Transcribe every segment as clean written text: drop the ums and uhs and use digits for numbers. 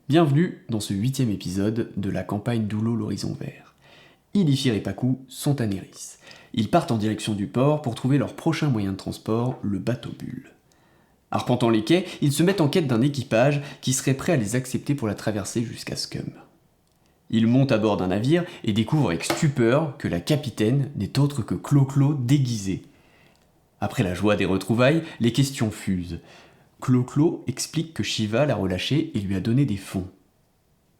Bienvenue dans ce 8e épisode de la campagne d'Oulo l'Horizon Vert. Ilifir et Pakou sont à Néris. Ils partent en direction du port pour trouver leur prochain moyen de transport, le bateau Bulle. Arpentant les quais, ils se mettent en quête d'un équipage qui serait prêt à les accepter pour la traversée jusqu'à Scum. Ils montent à bord d'un navire et découvrent avec stupeur que la capitaine n'est autre que Clo-Clo déguisé. Après la joie des retrouvailles, les questions fusent. Clo-Clo explique que Shiva l'a relâché et lui a donné des fonds.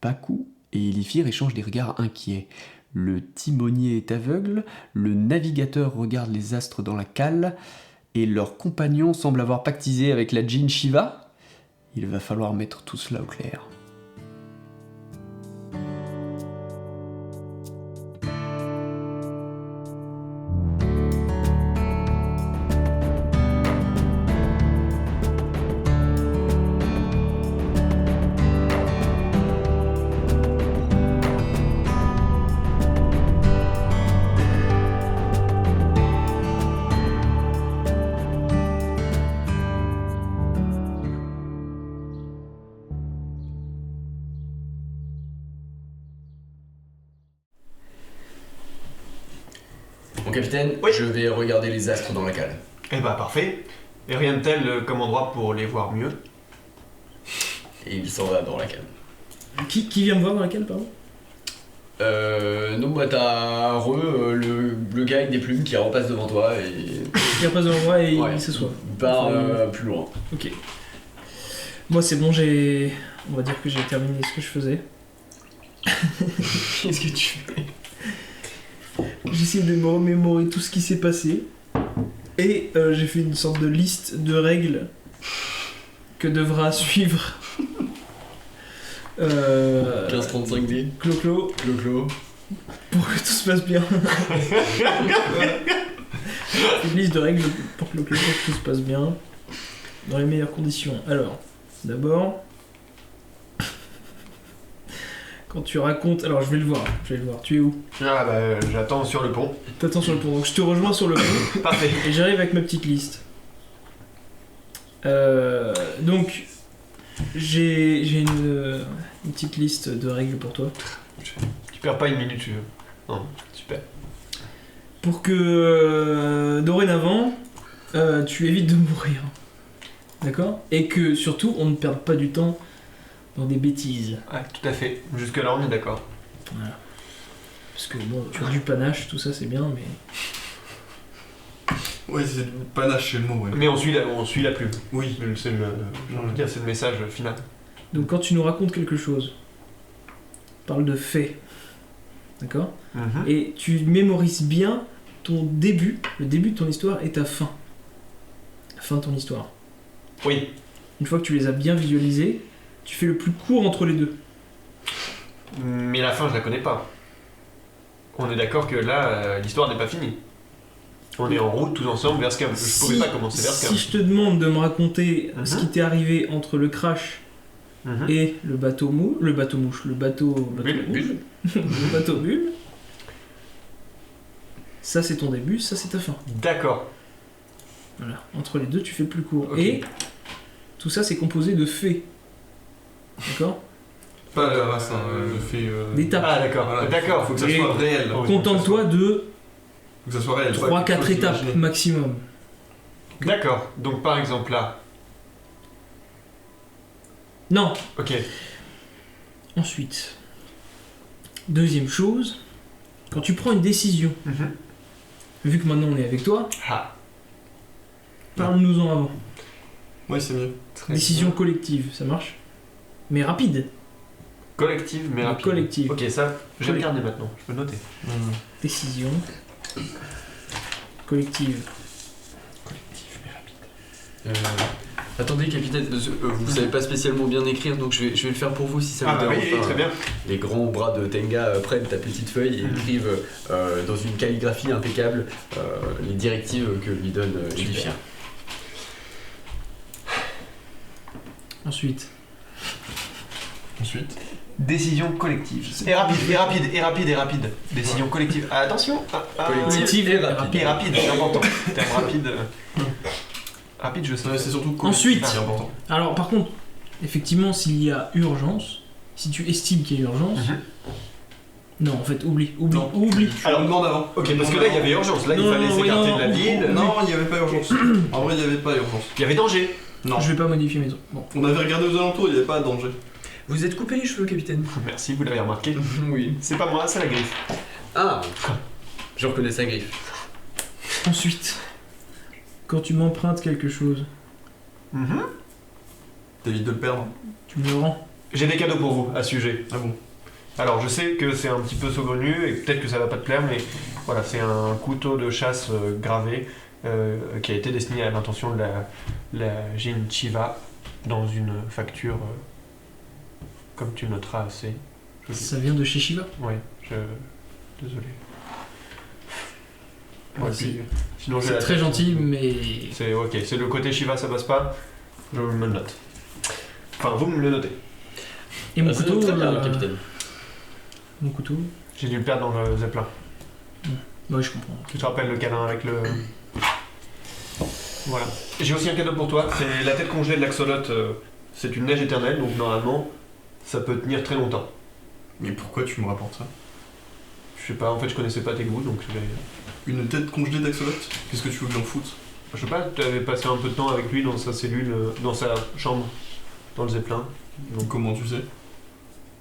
Pakou et Ilifir échangent des regards inquiets. Le timonier est aveugle, le navigateur regarde les astres dans la cale, et leur compagnon semble avoir pactisé avec la djinn Shiva. Il va falloir mettre tout cela au clair. Mon capitaine, Oui. je vais regarder les astres dans la cale. Eh bah parfait. Et rien de tel comme endroit pour les voir mieux. Et il s'en va dans la cale. Qui vient me voir dans laquelle, pardon? Donc bah t'as le gars avec des plumes qui repasse devant toi et... Il repasse devant moi et Ouais. il s'assoit. Il part plus loin. Ok. Moi c'est bon, on va dire que j'ai terminé ce que je faisais. Qu'est-ce que tu fais? J'essaie de me remémorer tout ce qui s'est passé. Et j'ai fait une sorte de liste de règles que devra suivre 15-35D. Clo-Clo Clo-Clo. pour que tout se passe bien. Voilà. Une liste de règles pour Clo-Clo pour que tout se passe bien dans les meilleures conditions. Alors, d'abord, quand tu racontes... Alors je vais le voir. Tu es où? Ah bah j'attends sur le pont. T'attends sur le pont. Donc je te rejoins sur le pont. Parfait. Et j'arrive avec ma petite liste. Donc, j'ai une petite liste de règles pour toi. Tu perds pas une minute, tu veux. Non, super. Pour que, dorénavant, tu évites de mourir. D'accord? Et que, surtout, on ne perde pas du temps dans des bêtises. Ouais, tout à fait. Jusque-là, on est d'accord. Voilà. Parce que, bon, tu as du panache, tout ça, c'est bien, mais... Ouais, c'est du panache, c'est le mot, ouais. Mais on suit la plume. Oui. C'est le message final. Donc, quand tu nous racontes quelque chose, parle de faits. D'accord? Mhm. Et tu mémorises bien ton début, le début de ton histoire et ta fin. La fin de ton histoire. Oui. Une fois que tu les as bien visualisés, tu fais le plus court entre les deux. Mais la fin, je la connais pas. On est d'accord que là, l'histoire n'est pas finie. On est en route tous ensemble vers Scum. Je pouvais pas commencer vers Scum. Si je te demande de me raconter Mhm. ce qui t'est arrivé entre le crash Mhm. et le bateau Bulle, Bulle. le bateau Bulle, ça c'est ton début, ça c'est ta fin. D'accord. Voilà. Entre les deux, tu fais le plus court. Ok. Et tout ça c'est composé de faits. D'accord? Pas la race, hein, je fais. D'étapes. Ah d'accord. Voilà, D'accord. Faut que ça Et- soit réel. Oh, Contente-toi de Faut que ça soit réel. 3-4 étapes maximum. D'accord. Donc par exemple là. Non. Ok. Ensuite, deuxième chose, quand tu prends une décision, Mhm. vu que maintenant on est avec toi, Ah. parle-nous-en avant. Ouais, c'est mieux. Très Décision bien. collective, ça marche? Mais rapide. Collective mais rapide. Collective. Ok, ça, je vais regarder maintenant. Je peux noter. Décision collective. Attendez capitaine, vous savez pas spécialement bien écrire donc je vais le faire pour vous si ça Ah vous bah dérange oui, pas. très bien. Les grands bras de Tenga prennent ta petite feuille et écrivent dans une calligraphie impeccable les directives que lui donne Ilifir. Ensuite, Ensuite. Décision collective. Et rapide. Décision collective. Ah, attention. collective et rapide. Et rapide, c'est important. Terme rapide. Rapide, je sais. Ouais, c'est surtout Ensuite. c'est important. Alors par contre, effectivement, s'il y a urgence, si tu estimes qu'il y a urgence. Mhm. Non, en fait, oublie. Non. Alors, Alors, demande avant. Ok, parce que là, il y avait urgence. Là, il Non, fallait oui, s'écarter non, de la ville. Non, il n'y avait pas urgence. En vrai, il n'y avait pas urgence. Il y avait danger. Non. Je vais pas modifier mes trucs. Bon. On avait regardé aux alentours, il n'y avait pas de danger. Vous êtes coupé les cheveux, capitaine. Merci, vous l'avez remarqué. Oui. C'est pas moi, c'est la griffe. Ah, je reconnais sa griffe. Ensuite, quand tu m'empruntes quelque chose, Mhm. T'évites de le perdre. tu me le rends. J'ai des cadeaux pour vous à ce sujet. Ah bon. Alors, je sais que c'est un petit peu saugrenu et peut-être que ça va pas te plaire, mais voilà, c'est un couteau de chasse gravé qui a été destiné à l'intention de la Jin Chiva dans une facture, comme tu noteras assez. Ça vient de chez Shiva. Ouais, désolé. Ouais, Merci. puis, sinon, j'ai C'est la très tête. gentil, mais. C'est ok, c'est le côté Shiva, ça passe pas. Je me le note. Enfin, vous me le notez. Et mon Ah, ça couteau. va très bien, euh, capitaine. Mon couteau. J'ai dû le perdre dans le zeppelin. Ouais, je comprends. Tu te rappelles le câlin avec le. Voilà. J'ai aussi un cadeau pour toi, c'est la tête congelée de l'axolote. C'est une neige éternelle, donc normalement, ça peut tenir très longtemps. Mais pourquoi tu me rapportes ça? Je sais pas, en fait, je connaissais pas tes goûts, donc Une tête congelée d'axolote? Qu'est-ce que tu veux que j'en foute? je sais pas, tu avais passé un peu de temps avec lui dans sa cellule, dans sa chambre, dans le zeppelin. Donc, Comment tu sais?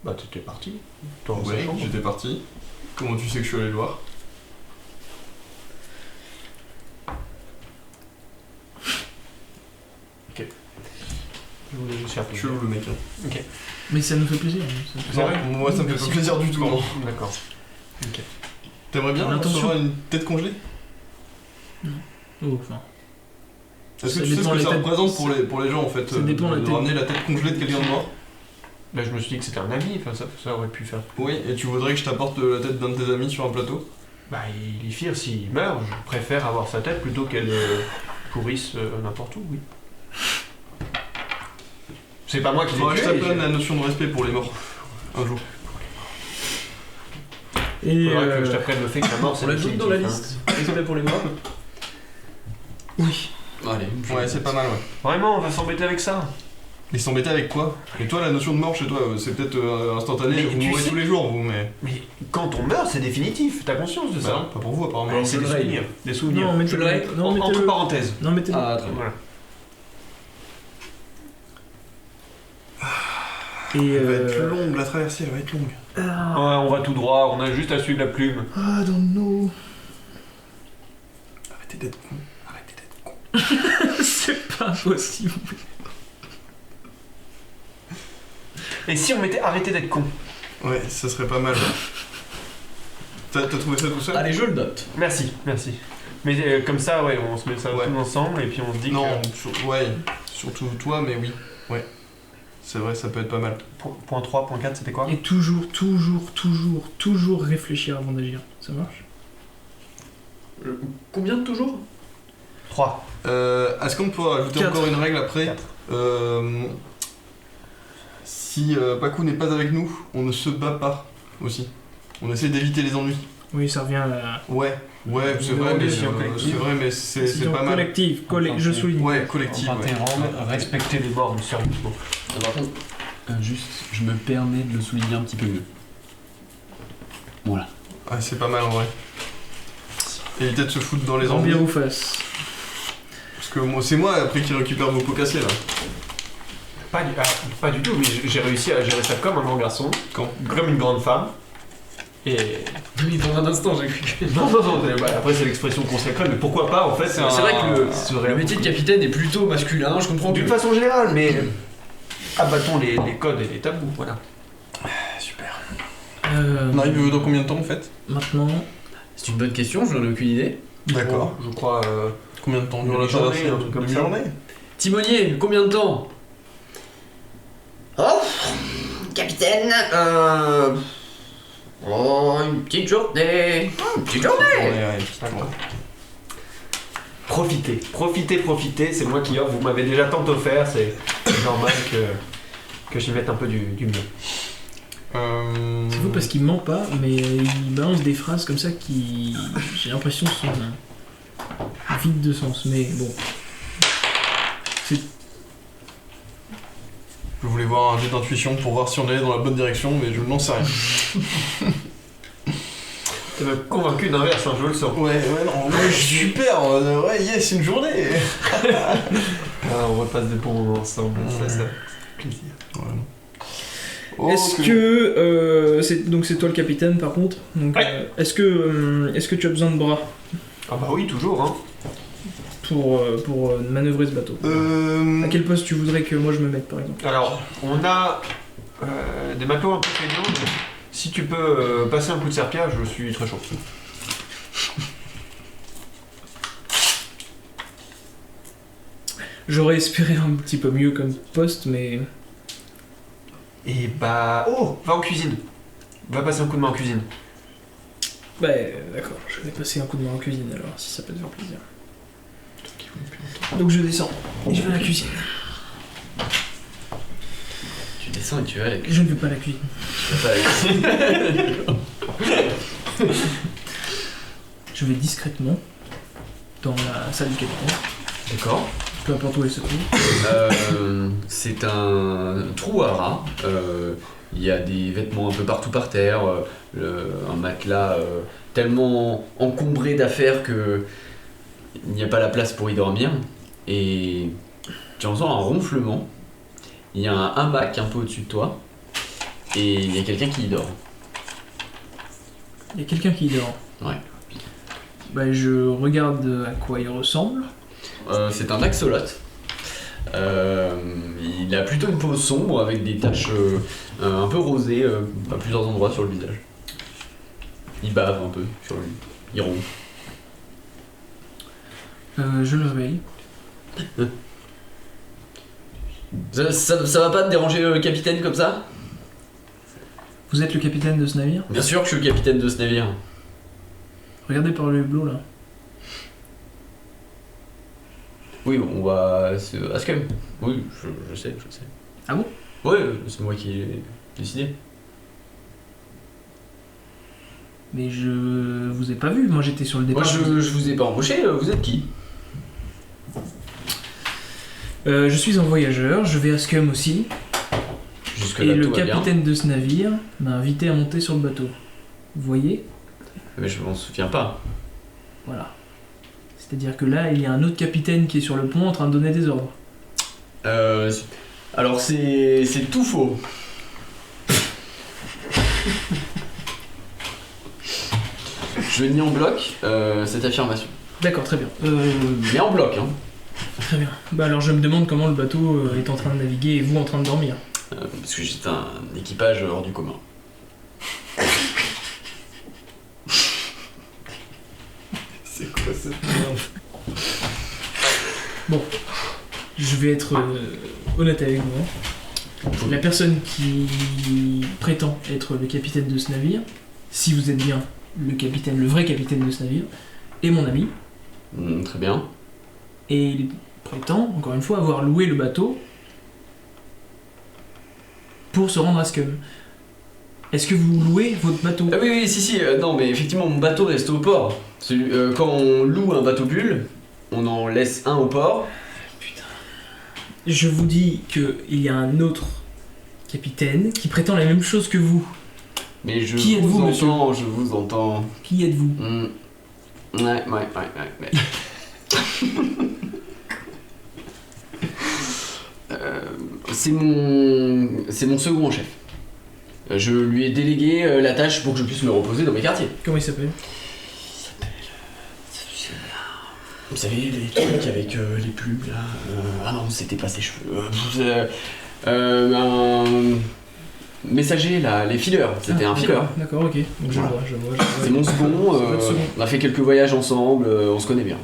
bah, t'étais parti dans sa Ouais, chambre. j'étais parti. Comment tu sais que je suis allé le voir? Je voulais juste faire Je suis plaisir. où le mec hein? Mais ça nous fait plaisir. hein, C'est vrai? Moi ça me fait Merci. pas plaisir du tout. non. D'accord. T'aimerais bien L'intention. recevoir une tête congelée? Oh, enfin. Est-ce Ça que tu sais ce dépend que les ça têtes. représente pour les gens en fait Ça dépend la de tête. ramener la tête congelée de quelqu'un de mort? Là, je me suis dit que c'était un ami, enfin, ça aurait pu faire. Oui, et tu voudrais que je t'apporte la tête d'un de tes amis sur un plateau? Bah, Ilifir, s'il meurt, je préfère avoir sa tête plutôt qu'elle pourrisse n'importe où, oui. C'est pas moi qui l'ai Faudrait que je tué. t'apprenne la notion de respect pour les morts. Un jour. Et. Faudrait que je t'apprenne le fait que la mort, c'est On l'ajoute dans la définitif, liste. Respect pour les morts. Oui. Allez. Ouais, c'est pas mal, ouais. hein. Vraiment, on va s'embêter avec ça. Mais s'embêter avec quoi? Et toi, la notion de mort chez toi, c'est peut-être instantané, Mais vous tu mourrez sais- tous les jours, vous, mais. Mais quand on meurt, c'est définitif. T'as conscience de Bah ça? non, pas pour vous, apparemment. Ouais, c'est je des le règle. souvenirs. Des souvenirs. Non, Je le mettez-le. règle. Non, Entre mettez-le. parenthèses. Non, mettez-le. Ah, très bien. Voilà. Et. Elle va être longue, la traversée, elle va être longue. Ouais, on va tout droit, on a juste à suivre la plume. Ah, dans nos. Arrêtez d'être con. Arrêtez d'être con. C'est pas possible. Et si on m'était arrêté d'être con? Ouais, ça serait pas mal. T'as trouvé ça tout seul? Allez, je le note. Merci, merci. Mais comme ça, ouais, on se met ça Ouais. tout ensemble et puis on se dit Non, que... ouais, surtout toi, mais oui. Ouais. C'est vrai, ça peut être pas mal. Point 3, point 4, c'était quoi? Et toujours réfléchir avant d'agir. Ça marche? Combien de toujours? 3. Est-ce qu'on peut rajouter 4. encore une règle après? 4. Si Paku n'est pas avec nous, on ne se bat pas aussi. On essaie d'éviter les ennuis. Oui, ça revient à. Ouais, c'est Une vrai, mais décision collective. c'est Décision pas mal. collective. Je souligne. Ouais, collective. Emprunter Ouais. rang, respecter les bornes, sérieusement. Par contre, Juste, je me permets de le souligner un petit peu mieux. Voilà. Ouais, c'est pas mal en vrai. Éviter de se foutre dans les En ennuis. bien ou face. Parce que moi, c'est moi après qui récupère vos pots cassés là. Pas du tout, mais j'ai réussi à gérer ça comme un grand garçon, Quand? comme une grande femme. Et... oui, dans un instant, j'ai cru. Non, après c'est l'expression consacrée, mais pourquoi pas en fait C'est vrai que ce serait le métier de capitaine est plutôt masculin, je comprends. d'une que- façon générale, mais abattons les codes et les tabous, voilà. Super. Euh, On arrive dans combien de temps en fait? Maintenant. C'est une bonne question, j'en ai aucune idée. D'accord. Je crois... Combien de temps Une dure la demi-journée, traversée? un truc comme ça. Demi-journée? Timonier, combien de temps? Oh, capitaine, oh, une petite journée. Une petite journée. Ouais, D'accord. Profitez, c'est moi qui offre, vous m'avez déjà tant offert, c'est normal que j'y mette un peu du mien. C'est fou parce qu'il ment pas, mais il balance des phrases comme ça qui. J'ai l'impression sont vides de sens, mais bon. C'est. Je voulais voir un jet d'intuition pour voir si on allait dans la bonne direction, mais je n'en sais rien. Tu m'as convaincu d'inverse, hein, je le sens. Ouais, non, ouais, super, ouais, yes, une journée. On repasse des bons moments ensemble, ça fait plaisir. Ouais. Est-ce que c'est toi le capitaine par contre. Donc, Ouais. est-ce que tu as besoin de bras Ah bah oui, toujours, hein. pour manœuvrer ce bateau? À quel poste tu voudrais que moi je me mette par exemple? Alors, on a des matelots un peu feignants, donc si tu peux passer un coup de serpillère, je suis très chaud. J'aurais espéré un petit peu mieux comme poste, mais Et bah... Oh, va en cuisine. Va passer un coup de main en cuisine. bah d'accord, je vais passer un coup de main en cuisine alors, si ça peut te faire plaisir. Donc je descends et je vais à la cuisine. Tu descends et tu vas avec. Je ne vais pas à la cuisine. Tu vas pas avec. Je vais discrètement dans la salle du capitaine, D'accord. peu importe où elle se trouve. C'est un trou à rats. Il y a des vêtements un peu partout par terre, un matelas tellement encombré d'affaires que il n'y a pas la place pour y dormir. Et tu entends un ronflement. Il y a un hamac un peu au-dessus de toi. Et il y a quelqu'un qui y dort. Il y a quelqu'un qui dort. Ouais. Bah je regarde à quoi il ressemble. C'est un axolote. Il a plutôt une peau sombre avec des taches un peu rosées à plusieurs endroits sur le visage. Il bave un peu sur lui. Il ronfle. Je le réveille. Ça va pas te déranger le capitaine comme ça? Vous êtes le capitaine de ce navire? Bien sûr que je suis le capitaine de ce navire. Regardez par le hublot là. Oui, on va à Scum. Oui, je sais. Ah bon? Ouais, c'est moi qui ai décidé. Mais je vous ai pas vu, moi j'étais sur le Moi départ. je vous ai pas embauché, vous êtes qui? Je suis un voyageur, je vais à Scum aussi. Jusque Et là le tout va bien. capitaine de ce navire m'a invité à monter sur le bateau. Vous voyez? Mais je m'en souviens pas. Voilà. C'est-à-dire que là, il y a un autre capitaine qui est sur le pont en train de donner des ordres. Alors c'est tout faux. Je nie en bloc cette affirmation. D'accord, très bien. Mais en bloc, hein. Très bien. Bah alors je me demande comment le bateau est en train de naviguer et vous en train de dormir. Parce que j'étais un équipage hors du commun. C'est quoi cette merde? Je vais être honnête avec vous. La personne qui prétend être le capitaine de ce navire, si vous êtes bien le capitaine, le vrai capitaine de ce navire, est mon ami. Très bien. Et il prétend, encore une fois, avoir loué le bateau pour se rendre à Scum. Est-ce que vous louez votre bateau? Ah oui, si, non, mais effectivement, mon bateau reste au port. Quand on loue un bateau bulle, on en laisse un au port. Je vous dis qu'il y a un autre capitaine qui prétend la même chose que vous. Mais je Qui êtes-vous, vous monsieur entends, je vous entends. Qui êtes-vous? Ouais. C'est mon second en chef. Je lui ai délégué la tâche pour que je puisse me reposer dans mes quartiers. Comment il s'appelle? Vous savez, les trucs avec les plumes là. Ah non, c'était pas ses cheveux. Un messager là, les fileurs. C'était un fileur. D'accord, ok. Donc je Voilà. vois. C'est mon second. C'est votre second. On a fait quelques voyages ensemble. On se connaît bien.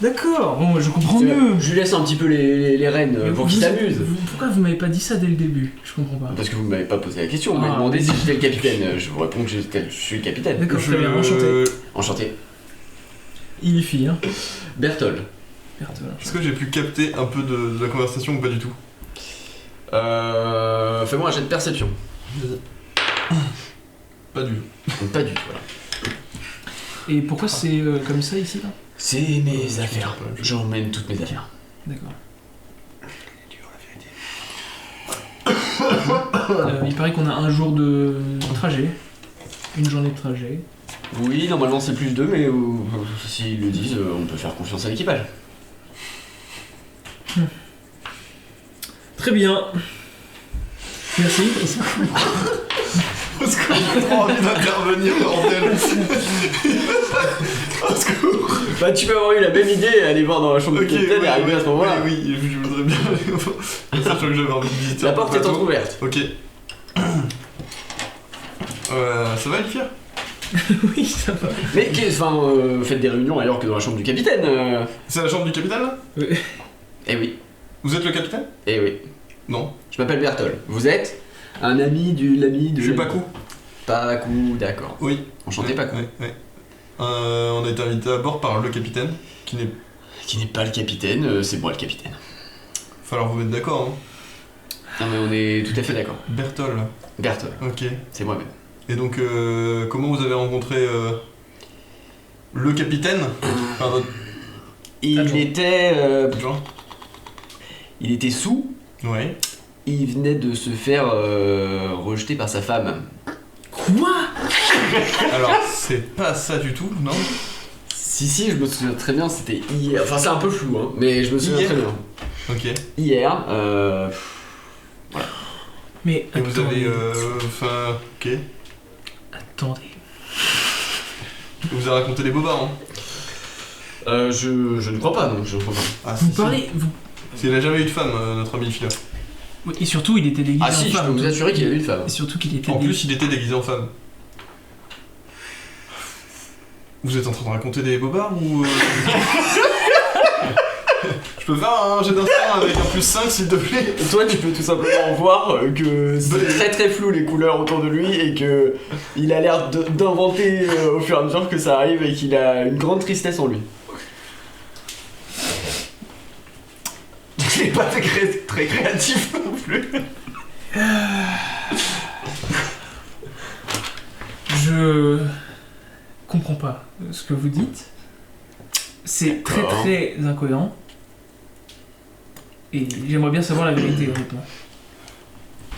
D'accord, bon, je comprends mieux. Je lui laisse un petit peu les rênes pour qu'il s'amuse. Pourquoi vous m'avez pas dit ça dès le début? Je comprends pas. Parce que vous m'avez pas posé la question, vous m'avez Ah. demandé si j'étais le capitaine. Je vous réponds que je suis le capitaine. D'accord, très bien, enchanté. Enchanté. Illifi, hein. Berthold. Berthold. Est-ce que j'ai pu capter un peu de la conversation ou pas du tout? Fais-moi un jet de perception. Pas du tout. Pas du tout, voilà. Et pourquoi c'est comme ça ici là? C'est mes affaires. J'emmène toutes mes affaires. D'accord. Il paraît qu'on a un jour de trajet. Une journée de trajet. Oui, normalement c'est plus 2, mais s'ils le disent, on peut faire confiance à l'équipage. Très bien. Merci. Parce que j'ai trop envie d'intervenir, bordel. Au secours. Bah tu peux avoir eu la même idée, aller voir dans la chambre Ok, du capitaine et arriver à ce moment-là. Oui, je voudrais bien aller voir. Sachant que j'avais envie de visiter. La un porte peu est bateau. entrouverte. Ok. Ça va, Elfir? Oui, ça va. Mais faites des réunions ailleurs que dans la chambre du capitaine. C'est la chambre du capitaine, là? Eh oui, Vous êtes le capitaine? eh oui. Non. Je m'appelle Bertol. Vous êtes un ami de l'ami de... Je suis Pakou. Pakou, d'accord. Oui. Enchanté Pakou. Ouais. On a été invité à bord par le capitaine, qui n'est... Qui n'est pas le capitaine, c'est moi le capitaine. Falloir vous mettre d'accord, hein. Non mais on est tout à fait d'accord. Bertol. Bertol, Ok. c'est moi-même. Et donc, comment vous avez rencontré le capitaine? Enfin, votre Il Adjoint. était... genre? il était sous, Ouais. il venait de se faire rejeter par sa femme. Quoi? Alors, c'est pas ça du tout, non? Si, je me souviens très bien, c'était hier. Enfin c'est un peu flou, hein, mais je me souviens Hier très bien. Ok. Hier, Mais Et vous avez... attendez. Enfin... Ok. Attendez. Il vous a raconté des bobards, hein? je ne crois pas, non, je ne crois pas. Ah, Vous si, parlez. Vous... si. Il a jamais eu de femme, notre ami Phila. Oui, et surtout, il était déguisé Ah si, en je peux femme. vous assurer qu'il a eu une femme. Et surtout qu'il était En déguisé. plus, il était déguisé en femme. Vous êtes en train de raconter des bobards ou... Je peux faire un jet d'instinct avec un plus 5 s'il te plaît? Toi, tu peux tout simplement voir que c'est très très flou les couleurs autour de lui et que il a l'air d'inventer au fur et à mesure que ça arrive et qu'il a une grande tristesse en lui. Il n'est pas très créatif non plus. Je comprends pas ce que vous dites. C'est très D'accord. très incohérent. Et j'aimerais bien savoir la vérité, honnêtement.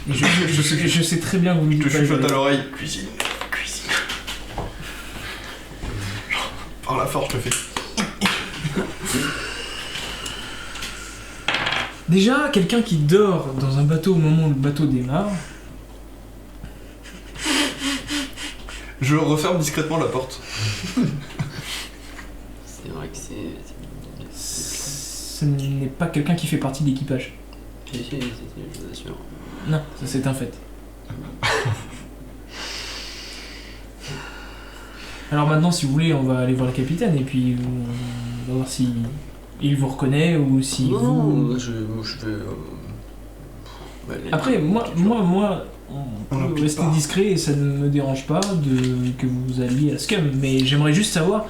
Et je sais très bien que vous me Je dites te pas la chuchote à vérité. l'oreille. Cuisine. Par la force, je te fais. Déjà, quelqu'un qui dort dans un bateau au moment où le bateau démarre, Je referme discrètement la porte. C'est vrai que ce n'est pas quelqu'un qui fait partie de l'équipage. je vous assure. Non, ça c'est un fait. Alors maintenant, si vous voulez, on va aller voir le capitaine et puis on va voir si il vous reconnaît ou si vous... Non, je peux... Après, moi, On on l'implique peut rester pas. discret et ça ne me dérange pas que vous alliez à Scum, mais j'aimerais juste savoir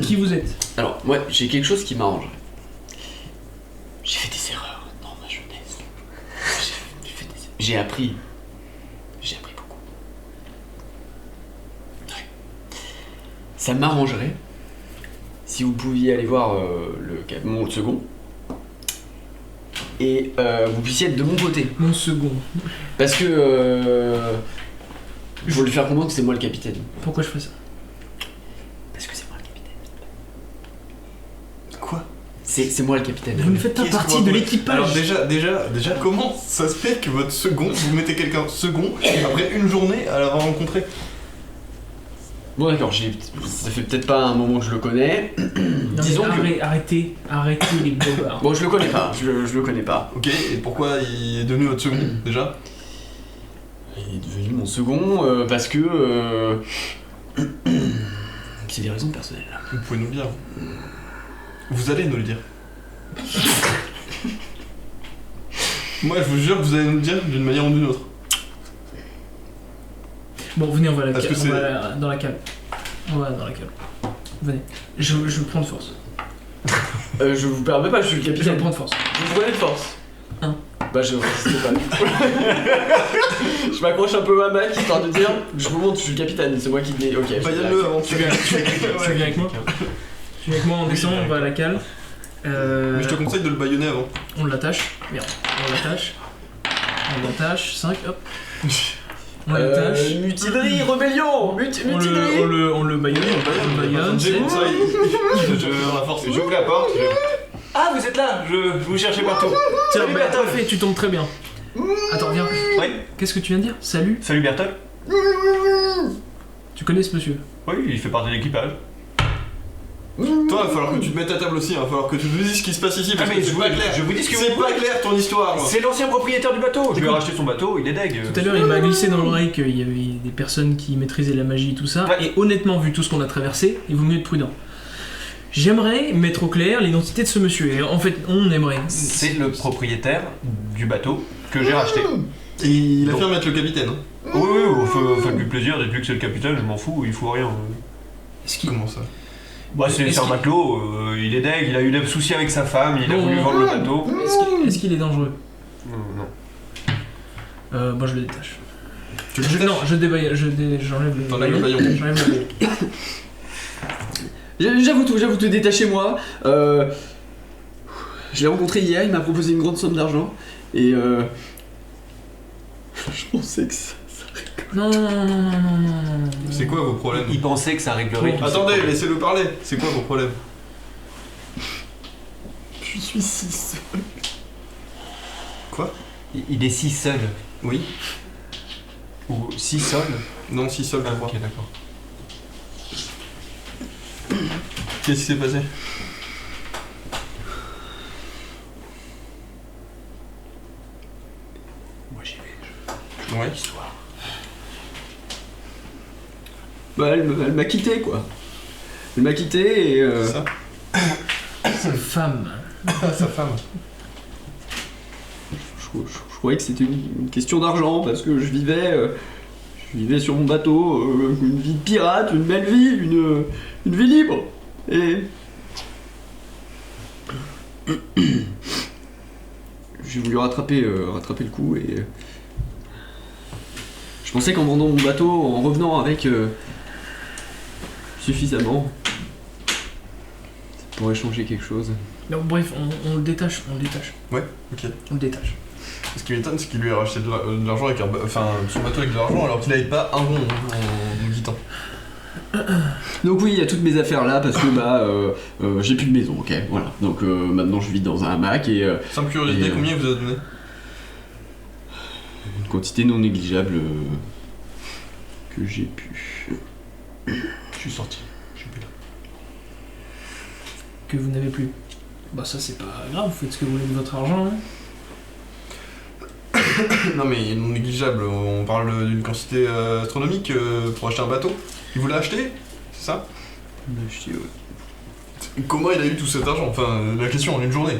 qui vous êtes. Alors, moi, j'ai quelque chose qui m'arrange. J'ai fait des erreurs dans ma jeunesse. J'ai appris beaucoup. Ouais. Ça m'arrangerait si vous pouviez aller voir mon second et vous puissiez être de mon côté. Mon second. Parce que je veux lui faire comprendre que c'est moi le capitaine. Pourquoi je fais ça? Parce que c'est moi le capitaine. Quoi? C'est moi le capitaine. Vous ne faites pas Qu'est-ce partie qu'on de va- l'équipage. Alors déjà, comment ça se fait que votre second, vous mettez quelqu'un second après une journée à l'avoir rencontré? Bon d'accord, ça fait peut-être pas un moment que je le connais. Non, mais Disons que... arrêtez les bobards. Bon, je le connais pas, je le connais pas. Ok, et pourquoi il est devenu votre second déjà? Il est devenu mon second parce que... c'est des raisons personnelles. Vous pouvez nous le dire. Vous allez nous le dire. Moi, je vous jure que vous allez nous le dire d'une manière ou d'une autre. Bon, venez, on va, Parce que on va dans la cale. On va dans la cale. Venez. Je le prends de force. Je vous permets pas, je suis le Je le capitaine. prends de force. Vous prenez de force. Hein. Bah je résiste pas. Je m'accroche un peu à Mac histoire de dire je vous montre, je suis le capitaine, c'est moi qui l'ai. Ok. Bah, le avant. Tu viens avec moi. Tu viens avec moi, on descend, on va à la cale. Mais je te conseille de le baïonner avant. On l'attache. Merde, on l'attache. On l'attache, 5, hop. On l'attache. Mutinerie, rébellion, On mutinerie. le baillonne, on le baillonne, J'ai c'est... comme ça, dans la force. J'ouvre la porte. Ah, vous êtes là, je vous cherchais partout. Tiens, Salut bah, Bertol. parfait, tu tombes très bien. Attends, viens. Oui. Qu'est-ce que tu viens de dire? Salut. Salut Bertol. Tu connais ce monsieur? Oui, il fait partie de l'équipage. Toi, il va falloir que tu te mettes à table aussi, il va falloir que tu nous dises ce qui se passe ici, parce Ah, mais que c'est pas clair. je vous dis ce que C'est vous pas voulez. clair ton histoire. moi. C'est l'ancien propriétaire du bateau. Je lui ai racheté son bateau, il est deg. Tout à l'heure, il m'a glissé dans l'oreille qu'il y avait des personnes qui maîtrisaient la magie et tout ça. Ouais. Et honnêtement, vu tout ce qu'on a traversé, il vaut mieux être prudent. J'aimerais mettre au clair l'identité de ce monsieur. Et en fait, on aimerait. C'est le propriétaire du bateau que j'ai racheté. Et il Donc. affirme être le capitaine. Oui, faites-lui plaisir, dites-lui que c'est le capitaine, je m'en fous, il fout rien. Est-ce qu'il... Comment ça? Bah, c'est Est-ce un qu'il- matelot, il est deg, il a eu des soucis avec sa femme, il a Bon, voulu vendre le bateau. Est-ce qu'il est dangereux? Non. Moi, je le détache. Tu le Non, j'enlève le... T'enlèves le baillon. J'enlève le baillon. J'avoue tout, détachez-moi. Je l'ai rencontré hier, il m'a proposé une grande somme d'argent. Et je pensais que ça... Non. C'est quoi vos problèmes? Il pensait que ça réglerait Bon. tout. Attendez, laissez-le parler. C'est quoi vos problèmes? Je suis si seul. Quoi? Il est si seul. Oui. Ou si seul. Non, si seul, je crois. Ok, d'accord. Qu'est-ce qui s'est passé? Moi j'y vais. Ouais. Bah, elle m'a quitté, quoi. Elle m'a quitté et... C'est ça. Sa femme. Sa femme. Je croyais que c'était une question d'argent parce que je vivais sur mon bateau, une vie de pirate, une belle vie, une vie libre. Et j'ai voulu rattraper le coup et je pensais qu'en vendant mon bateau, en revenant avec suffisamment, ça pourrait changer quelque chose. Non, bref, on le détache. Ouais, ok. On le détache. Ce qui m'étonne, c'est qu'il lui a racheté de l'argent avec son bateau avec de l'argent alors qu'il n'avait pas un rond en nous quittant. Donc oui, il y a toutes mes affaires là parce que j'ai plus de maison, ok, voilà. Donc maintenant je vis dans un hamac et Simple curiosité, Et, combien il vous a donné? une quantité non négligeable que j'ai pu. Je suis sorti. Je suis plus là. Que vous n'avez plus. Bah ça c'est pas grave, vous faites ce que vous voulez de votre argent. Hein. Non mais non négligeable, on parle d'une quantité astronomique pour acheter un bateau. Il vous l'a acheté? C'est ça? Comment il a eu tout cet argent? Enfin, la question en une journée.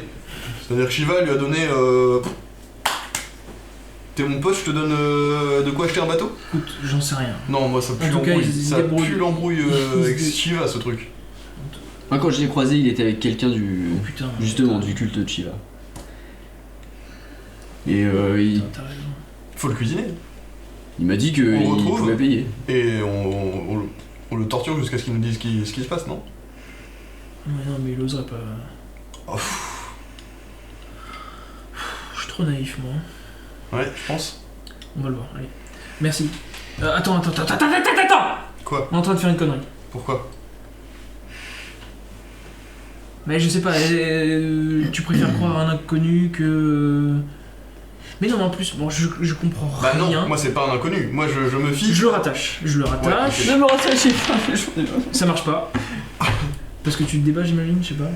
C'est-à-dire que Shiva lui a donné... T'es mon pote, je te donne de quoi acheter un bateau? Écoute, j'en sais rien. Non, moi ça pue En tout cas, l'embrouille. il se Ça débrouille. pue l'embrouille Il avec se- Shiva ce truc. Moi quand je l'ai croisé, il était avec quelqu'un du. Oh putain. Justement, du culte de Shiva. Et T'as raison. Faut le cuisiner. il m'a dit On qu'il retrouve. pouvait payer. Et on le torture jusqu'à ce qu'il nous dise ce qui se passe, non? Ouais, non, mais il oserait pas. Oh, Je suis trop naïf, moi. ouais, je pense. On va le voir, allez. Merci. Attends. Quoi? On est en train de faire une connerie. Pourquoi? Mais je sais pas, tu préfères croire à un inconnu que... Mais non, mais en plus, bon, je comprends Bah rien. non, moi c'est pas un inconnu. Moi je me fie. Je le rattache. ok. Ne me rattachez pas, Ça marche pas. Parce que tu te débats, j'imagine, je sais pas.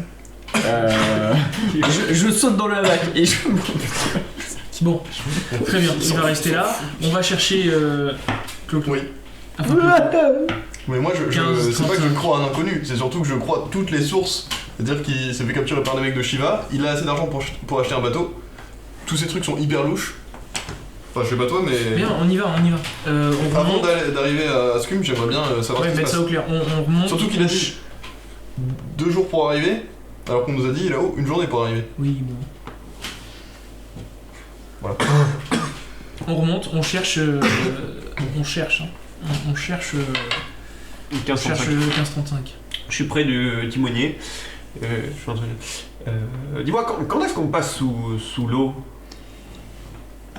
je saute dans le hamac et je. Bon, très bien, il va rester là. On va chercher Clo-Clo. Oui. Enfin, Clo-Clo. Mais moi je 15, c'est pas que je 35. crois à un inconnu, c'est surtout que je crois toutes les sources. C'est-à-dire qu'il s'est fait capturer par des mecs de Shiva, il a assez d'argent pour acheter un bateau. Tous ces trucs sont hyper louches. Enfin je sais pas toi mais. Bien, on y va. On Avant remonte. d'arriver à Scum, j'aimerais bien savoir Ouais, ce qui mettre se ça au passe. clair. On remonte. Surtout qu'il a dit 2 jours pour arriver, alors qu'on nous a dit là-haut une journée pour arriver. Oui, bon. Voilà. On remonte, on cherche. On cherche. Hein. On cherche. On 15 cherche 1535. Je suis près du timonier. Je suis en train de... Dis-moi, quand est-ce qu'on passe sous l'eau?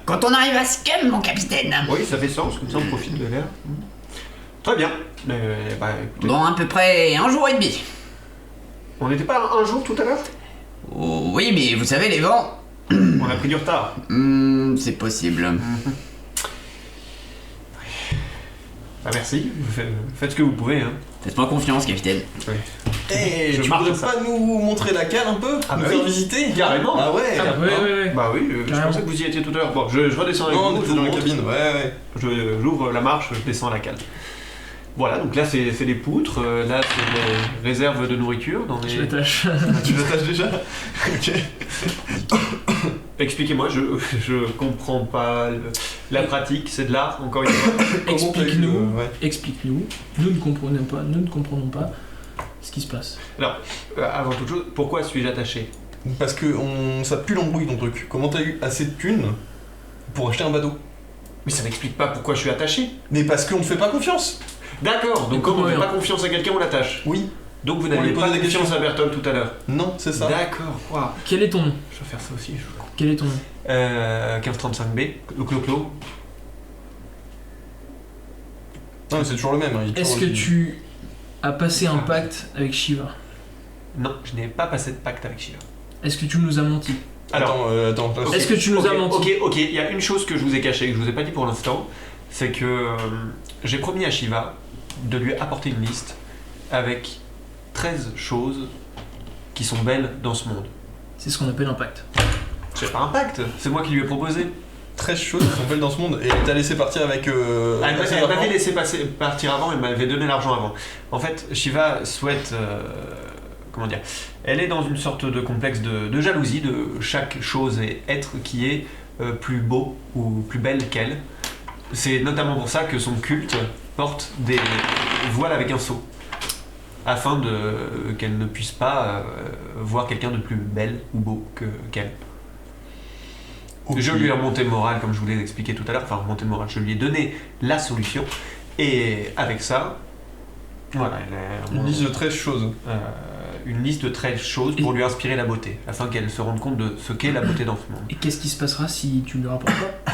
Quand on arrive à Scum, mon capitaine. Oui, ça fait sens, comme ça on profite de l'air. Très bien. Écoutez, Bon, à peu près un jour et demi. on n'était pas un jour tout à l'heure? Oh, oui, mais vous savez, les vents... On a pris du retard. C'est possible. Merci, faites ce que vous pouvez. Hein. Faites-moi confiance, capitaine. Eh, Je tu marque voudrais ça. pas nous montrer la cale un peu? Ah nous bah faire oui. visiter? Carrément. Ah ouais. Ouais. Bah oui, je Carrément. pensais que vous y étiez tout à l'heure. Bon, je redescends avec Non, on vous, je était vous dans la montre. cabine, ouais. J'ouvre la marche, je descends à la cale. Voilà, donc là c'est des poutres, là c'est des réserves de nourriture dans Je les... l'attache. Tu l'attaches déjà? Ok. Expliquez-moi, je comprends pas la pratique, c'est de l'art, encore une fois. Comment t'as eu, Explique-nous. ouais. Explique-nous. Nous ne comprenons pas ce qui se passe. Alors, avant toute chose, pourquoi suis-je attaché? Parce que ça pue l'embrouille ton truc. Comment t'as eu assez de thunes pour acheter un bateau? Mais ça n'explique pas pourquoi je suis attaché. Mais parce qu'on ne fait pas confiance. D'accord, donc Et comme on comment fait on- pas confiance à quelqu'un, on l'attache. Oui. Donc vous On n'avez lui pas posait des confiance questions. à Bertol tout à l'heure. Non, c'est ça. D'accord, waouh. Quel est ton nom? Je vais faire ça aussi, je crois. Quel est ton nom? 1535B, le clo-clo. Non, mais c'est toujours le même. Hein. Est-ce que tu as passé un pacte avec Shiva? Non, je n'ai pas passé de pacte avec Shiva. Est-ce que tu nous as menti? Alors, Attends. Ok, Est-ce que tu nous as menti? Ok, il y a une chose que je vous ai cachée, que je vous ai pas dit pour l'instant, c'est que j'ai promis à Shiva de lui apporter une liste avec 13 choses qui sont belles dans ce monde. C'est ce qu'on appelle un pacte. C'est pas un pacte, c'est moi qui lui ai proposé. 13 choses qui sont belles dans ce monde et elle t'a laissé partir avec. Elle assez m'avait d'argent. laissé partir avant, elle m'avait donné l'argent avant. En fait, Shiva souhaite... comment dire? Elle est dans une sorte de complexe de jalousie de chaque chose et être qui est plus beau ou plus belle qu'elle. C'est notamment pour ça que son culte porte des voiles avec un seau, afin qu'elle ne puisse pas voir quelqu'un de plus belle ou beau qu'elle. Ok. Je lui ai remonté le moral, comme je vous l'ai expliqué tout à l'heure, enfin remonté le moral, je lui ai donné la solution, et avec ça, voilà, Une liste de 13 choses. une liste de 13 choses pour lui inspirer la beauté, afin qu'elle se rende compte de ce qu'est la beauté dans ce monde. Et qu'est-ce qui se passera si tu ne le rapportes pas?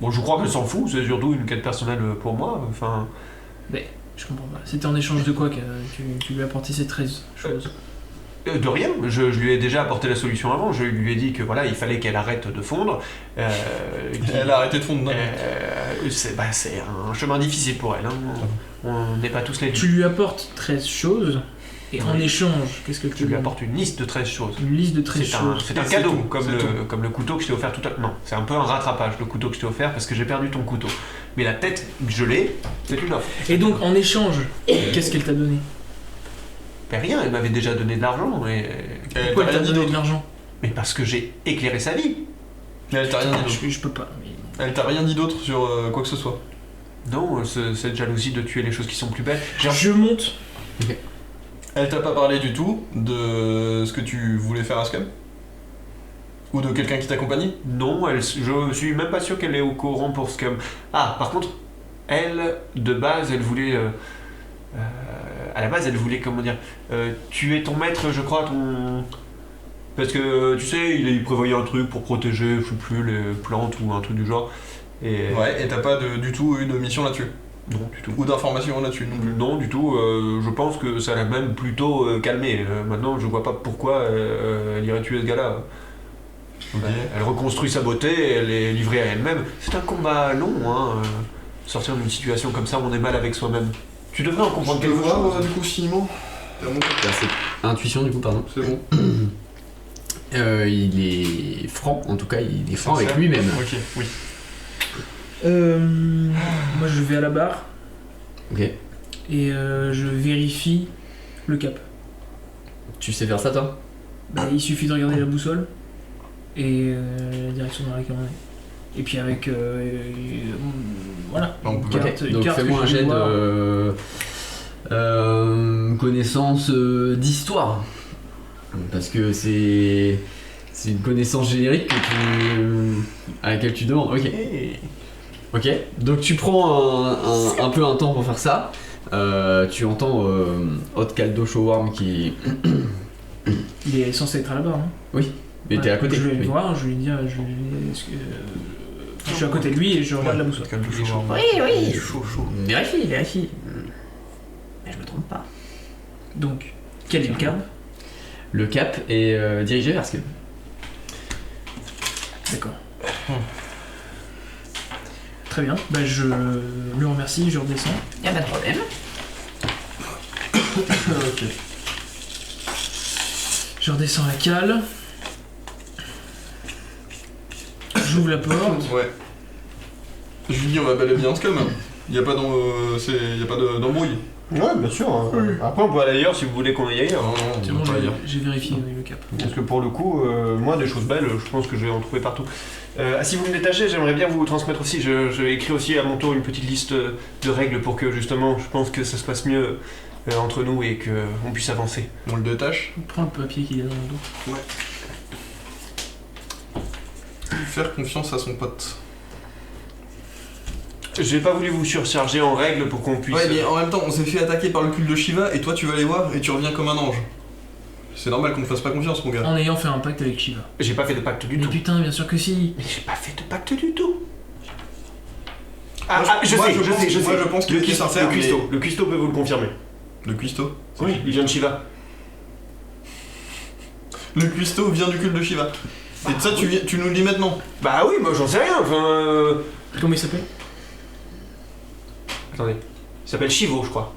Bon, je crois qu'elle s'en fout, c'est surtout une quête personnelle pour moi, enfin... Je comprends pas. C'était en échange de quoi que tu lui as apporté ces 13 choses? De rien, je lui ai déjà apporté la solution avant, je lui ai dit que voilà, il fallait qu'elle arrête de fondre. Elle a arrêté de fondre. Non. C'est un chemin difficile pour elle, hein. On n'est pas tous les Tu lui apportes 13 choses, et en Oui. échange, qu'est-ce que tu Je lui apporte une liste de 13 choses. Une liste de 13 C'est un, choses. c'est un C'est cadeau, tout, comme, c'est le, tout. comme le couteau que je t'ai offert tout à l'heure. Non, c'est un peu un rattrapage, le couteau que je t'ai offert, parce que j'ai perdu ton couteau. Mais la tête que je l'ai, c'est une offre. Et donc, en échange, qu'est-ce qu'elle t'a donné? Mais rien, elle m'avait déjà donné de l'argent, Elle Pourquoi t'a elle t'a rien dit donné de d'autre. l'argent? mais parce que j'ai éclairé sa vie. Mais elle t'a rien dit d'autre. Je peux pas. mais- Elle t'a rien dit d'autre sur quoi que ce soit. Non, cette jalousie de tuer les choses qui sont plus belles. Je monte. Elle t'a pas parlé du tout de ce que tu voulais faire à Scum? Ou de quelqu'un qui t'accompagnait? Non, je suis même pas sûr qu'elle est au courant pour ce que... Ah, par contre, elle, de base, elle voulait... à la base, elle voulait, comment dire, tuer ton maître, je crois, ton... Parce que, tu sais, il prévoyait un truc pour protéger, je sais plus, les plantes ou un truc du genre. Et... Ouais, et t'as pas du tout eu de mission là-dessus? Non, du tout. Ou d'information là-dessus non plus? Non, du tout. Je pense que ça l'a même plutôt calmé. Maintenant, je vois pas pourquoi elle irait tuer ce gars-là. Ok. Elle reconstruit sa beauté, elle est livrée à elle-même. C'est un combat long, hein. Sortir d'une situation comme ça, on est mal avec soi-même. Tu devrais en comprendre Je peux quelque voir chose. du coup finiment? C'est intuition du coup, pardon. C'est bon. Il est franc, en tout cas, il est franc avec Sincère. lui-même. Ok, oui. Moi, je vais à la barre Ok. et je vérifie le cap. Tu sais faire ça, toi? Bah, il suffit de regarder la boussole et la direction dans laquelle on est. Et puis avec voilà. On une peut- carte- une Donc carte que fais-moi un je vais jet voir. de connaissance d'histoire. Parce que c'est une connaissance générique à laquelle tu demandes. Ok. Ok. Donc tu prends un peu un temps pour faire ça. Tu entends Hot Caldo Showworm qui... Il est censé être à la barre, non? Mais t'es à côté. Je vais le oui. voir, je vais lui dire, est-ce que Je suis à côté de lui et je regarde la boussole. Calme toujours. Oui, oui. Chaud. Vérifie. Mais je me trompe pas. Donc, quel est le cap? Le cap est dirigé vers Skill. D'accord. Très bien, bah je lui remercie, je redescends. Y'a pas de problème. Ok. Je redescends la cale. J'ouvre la porte. Ouais. Je lui dis, on va bel et bien se calme. Il n'y a pas d'embrouille. Ouais, bien sûr. Hein. Après, on peut aller ailleurs si vous voulez qu'on aille ailleurs. Non, C'est on bon, va pas ailleurs. j'ai vérifié oui, le cap. Parce que pour le coup, moi, des choses belles, je pense que je vais en trouver partout. Si vous me détachez, j'aimerais bien vous transmettre aussi. Je écris aussi à mon tour une petite liste de règles pour que justement, je pense que ça se passe mieux entre nous et qu'on puisse avancer. On le détache. Prends le papier qu'il a dans le dos. Faire confiance à son pote. J'ai pas voulu vous surcharger en règles pour qu'on puisse. Ouais, mais en même temps, on s'est fait attaquer par le culte de Shiva et toi tu vas les voir et tu reviens comme un ange. C'est normal qu'on ne fasse pas confiance, mon gars. En ayant fait un pacte avec Shiva. J'ai pas fait de pacte du Mais tout. putain, bien sûr que si. Mais j'ai pas fait de pacte du tout. Moi, Je sais. Moi, je pense qu'il est sincère. Le cuistot peut vous le confirmer. Le cuistot. Oui, il vient de Shiva. Le cuistot vient du culte de Shiva. Et ça, tu nous le dis maintenant. Bah oui, moi j'en sais rien. Enfin. Comment il s'appelle? Attendez. Il s'appelle Shivo, je crois.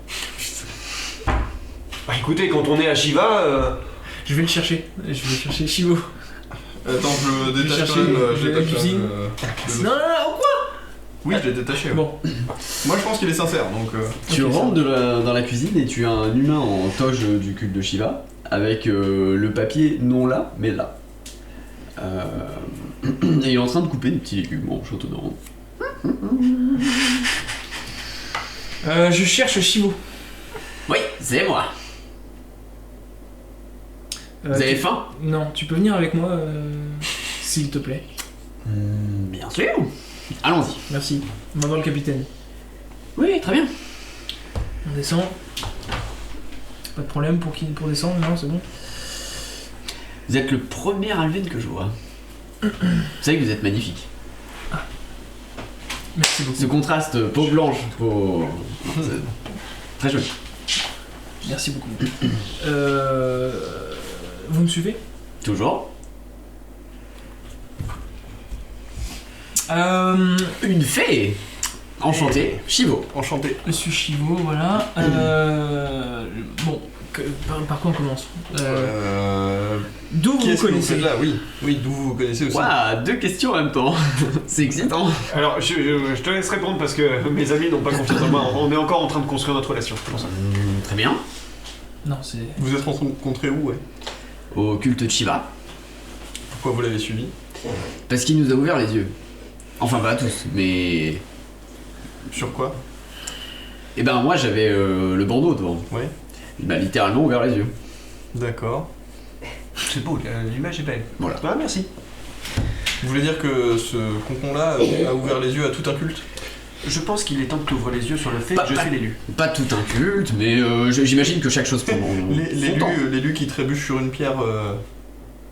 Bah écoutez, quand on est à Shiva. Je vais le chercher. Je vais chercher Shivo. Attends, je le Je vais détache chercher quand même. le- Je la détache cuisine. le- Non, quoi? Oui, je l'ai détaché. ouais. Bon, Moi, je pense qu'il est sincère, donc. Tu Ok, rentres dans la cuisine et tu as un humain en toge du culte de Shiva avec le papier non là mais là. Et il est en train de couper des petits légumes en château je cherche Shivo. Oui, c'est moi. Vous avez faim? Non, tu peux venir avec moi, s'il te plaît. Bien sûr. Allons-y. Merci. On va voir le capitaine. Oui, très bien. On descend. Pas de problème pour descendre, non, c'est bon. Vous êtes le premier Alven que je vois. Vous savez que vous êtes magnifique. Merci beaucoup. Ce contraste peau blanche, peau... c'est très joli. Merci beaucoup. Vous me suivez? Toujours. Une fée. Enchantée, Shivo. Enchanté. Monsieur Shivo, voilà. Bon, par quoi on commence? D'où Qui vous est-ce que vous connaissez? faites là? Oui, d'où vous connaissez aussi. Waouh, deux questions en même temps. C'est excitant. Alors, je te laisse répondre parce que mes amis n'ont pas confiance en moi. On est encore en train de construire notre relation. C'est pour ça. Très bien. Non, c'est... Vous êtes rencontrés où, ouais? Au culte de Shiva. Pourquoi vous l'avez suivi? Parce qu'il nous a ouvert les yeux. Enfin, pas tous, mais... Sur quoi? Eh ben, moi, j'avais le bandeau devant. Ouais. Il m'a littéralement ouvert les yeux. D'accord. C'est beau, l'image est belle. Voilà. Ah, merci. Vous voulez dire que ce concon-là a ouvert les yeux à tout un culte? Je pense qu'il est temps que tu ouvres les yeux sur le fait Pas- que je pas- suis l'élu. Pas tout un culte, mais j'imagine que chaque chose prend son temps. L'élu qui trébuche sur une pierre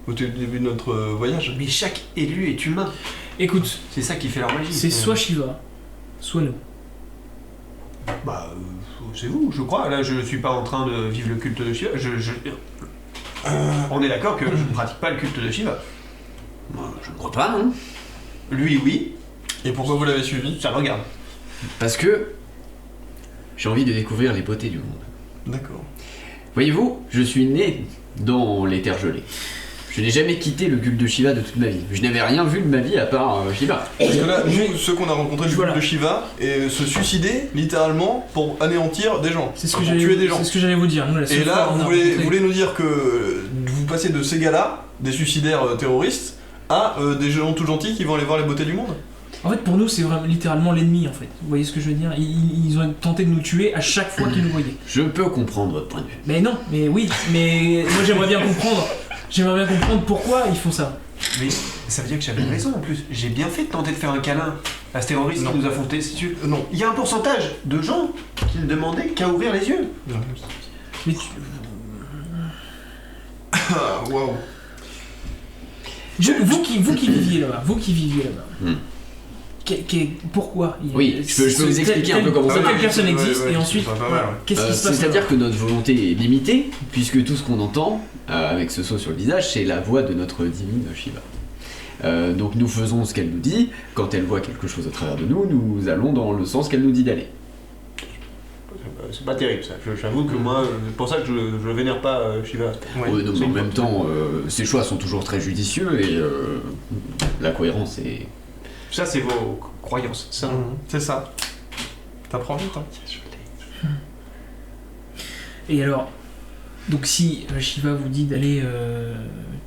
au début de notre voyage. Mais chaque élu est humain. Écoute, C'est ça qui fait leur magie. c'est soit Shiva, soit nous. Bah, c'est vous, je crois. Là, je suis pas en train de vivre le culte de Shiva. On est d'accord que je ne pratique pas le culte de Shiva. Moi, je ne crois pas, non? Lui, oui. Et pourquoi vous l'avez suivi? Ça regarde. Parce que j'ai envie de découvrir les beautés du monde. D'accord. Voyez-vous, je suis né dans les terres gelées. Je n'ai jamais quitté le culte de Shiva de toute ma vie. Je n'avais rien vu de ma vie à part Shiva. Parce que là, nous, ceux qu'on a rencontrés du Voilà. culte de Shiva, se suicidaient littéralement pour anéantir des gens. C'est ce pour que tuer des gens. C'est ce que j'allais vous dire. Nous, la seule Et là, fois, on a vous rencontré- voulez nous dire que vous passez de ces gars-là, des suicidaires terroristes, à des gens tout gentils qui vont aller voir les beautés du monde? En fait, pour nous, c'est vraiment littéralement l'ennemi, en fait. Vous voyez ce que je veux dire? Ils ont tenté de nous tuer à chaque fois qu'ils nous voyaient. Je peux comprendre votre point de vue. Mais non, mais oui, mais moi j'aimerais bien comprendre. J'aimerais bien comprendre pourquoi ils font ça. Mais ça veut dire que j'avais raison en plus. J'ai bien fait de tenter de faire un câlin à ce terroriste Non. qui nous a foncé dessus. Non. Il y a un pourcentage de gens qui ne demandaient qu'à ouvrir les yeux. Mais Ah, waouh. vous qui viviez là-bas, Pourquoi Oui, je peux vous expliquer un peu comment ça Quelle marche. personne existe ouais, et ensuite, c'est pas mal, voilà, ouais. qu'est-ce qui se passe? C'est-à-dire que notre volonté est limitée, puisque tout ce qu'on entend, avec ce saut sur le visage, c'est la voix de notre divine Shiva. Donc nous faisons ce qu'elle nous dit, quand elle voit quelque chose au travers de nous, nous allons dans le sens qu'elle nous dit d'aller. C'est pas terrible ça. J'avoue que moi, c'est pour ça que je vénère pas Shiva. Ouais. Non, mais en même temps, ces choix sont toujours très judicieux et la cohérence est... Ça, c'est vos croyances. Ça. C'est ça. T'apprends vite, hein. Et alors, donc si Shiva vous dit d'aller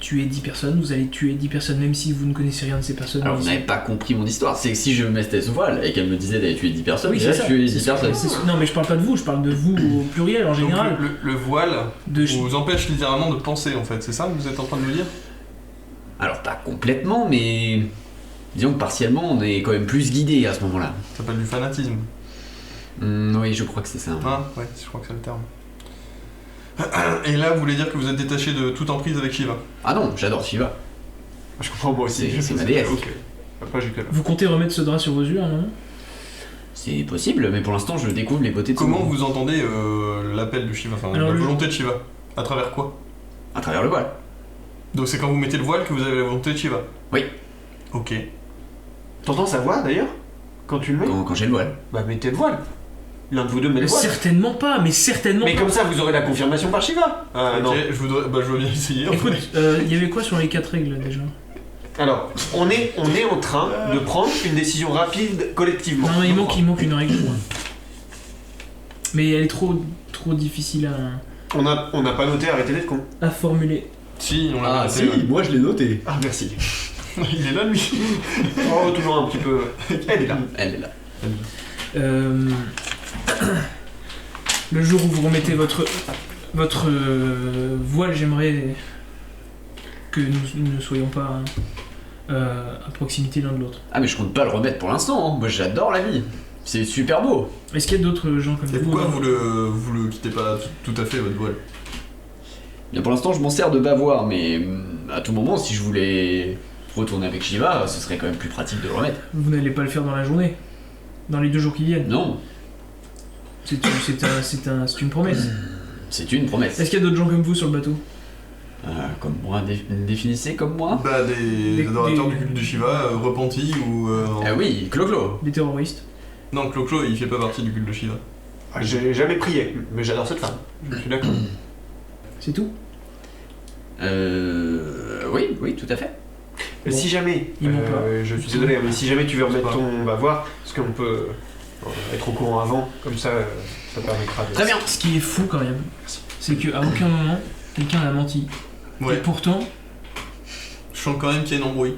tuer 10 personnes, vous allez tuer 10 personnes même si vous ne connaissez rien de ces personnes. Alors vous n'avez pas compris mon histoire, c'est que si je me mettais ce voile et qu'elle me disait d'aller tuer 10 personnes, Oui, déjà c'est ça. je tuais 10 personnes. Non mais je parle pas de vous, je parle de vous au pluriel en général. Donc, le voile De vous empêche littéralement de penser en fait, c'est ça que vous êtes en train de nous dire? Alors pas complètement, mais disons que partiellement on est quand même plus guidé à ce moment-là. Ça s'appelle du fanatisme. Oui, je crois que c'est ça. Ah, ouais, je crois que c'est le terme. Et là, vous voulez dire que vous êtes détaché de toute emprise avec Shiva? Ah non, j'adore Shiva. Je comprends moi aussi. C'est ma déesse. Ok. Pas jusque là. Vous comptez remettre ce drap sur vos yeux à un moment? C'est possible, mais pour l'instant je découvre les beautés de ce Comment monde. vous entendez l'appel de Shiva, enfin Alors, la le- volonté de Shiva? À travers quoi? À travers le voile. Donc c'est quand vous mettez le voile que vous avez la volonté de Shiva? Oui. Ok. T'entends sa voix d'ailleurs? Quand tu le mets? Quand j'ai le voile. Bah mettez le voile. L'un de vous deux met le voile. Certainement pas, mais certainement Mais pas. comme ça, vous aurez la confirmation par Shiva. Ok, Non. je veux bien essayer. en Écoute, fait. il y avait quoi sur les 4 règles déjà? Alors, on est en train de prendre une décision rapide collectivement. Non, il manque une règle. Mais elle est trop difficile On n'a pas noté, arrêtez d'être con. à formuler. Si, on l'a Ah noté, si, ouais. moi je l'ai noté. Ah merci. Il est là lui. Oh, toujours un petit peu. Elle est là. Elle est là. Le jour où vous remettez votre voile, j'aimerais que nous ne soyons pas à proximité l'un de l'autre. Ah mais je compte pas le remettre pour l'instant, hein. Moi j'adore la vie. C'est super beau. Est-ce qu'il y a d'autres gens comme Et vous pourquoi vous le quittez pas tout à fait votre voile? Bien pour l'instant je m'en sers de bavoir, mais à tout moment si je voulais retourner avec Shiva, ce serait quand même plus pratique de le remettre. Vous n'allez pas le faire dans la journée? Dans les 2 jours qui viennent? Non, C'est une promesse. c'est une promesse. Est-ce qu'il y a d'autres gens comme vous sur le bateau? Comme moi, définissez comme moi. Bah des adorateurs du culte de Shiva, repentis ou... Ah oui, Clo-Clo. Des terroristes? Non, Clo-Clo il fait pas partie du culte de Shiva. J'ai jamais prié, mais j'adore cette femme. Je suis d'accord. C'est tout? Oui, tout à fait. Bon. Si jamais, Ils m'ont pas. je suis désolé, mais si jamais tu veux remettre ton bavoir, parce qu'on peut être au courant avant, comme ça, ça permettra de... Très bien. Ce qui est fou quand même, c'est qu'à aucun moment, quelqu'un n'a menti. Ouais. Et pourtant, Je sens quand même qu'il y a une embrouille.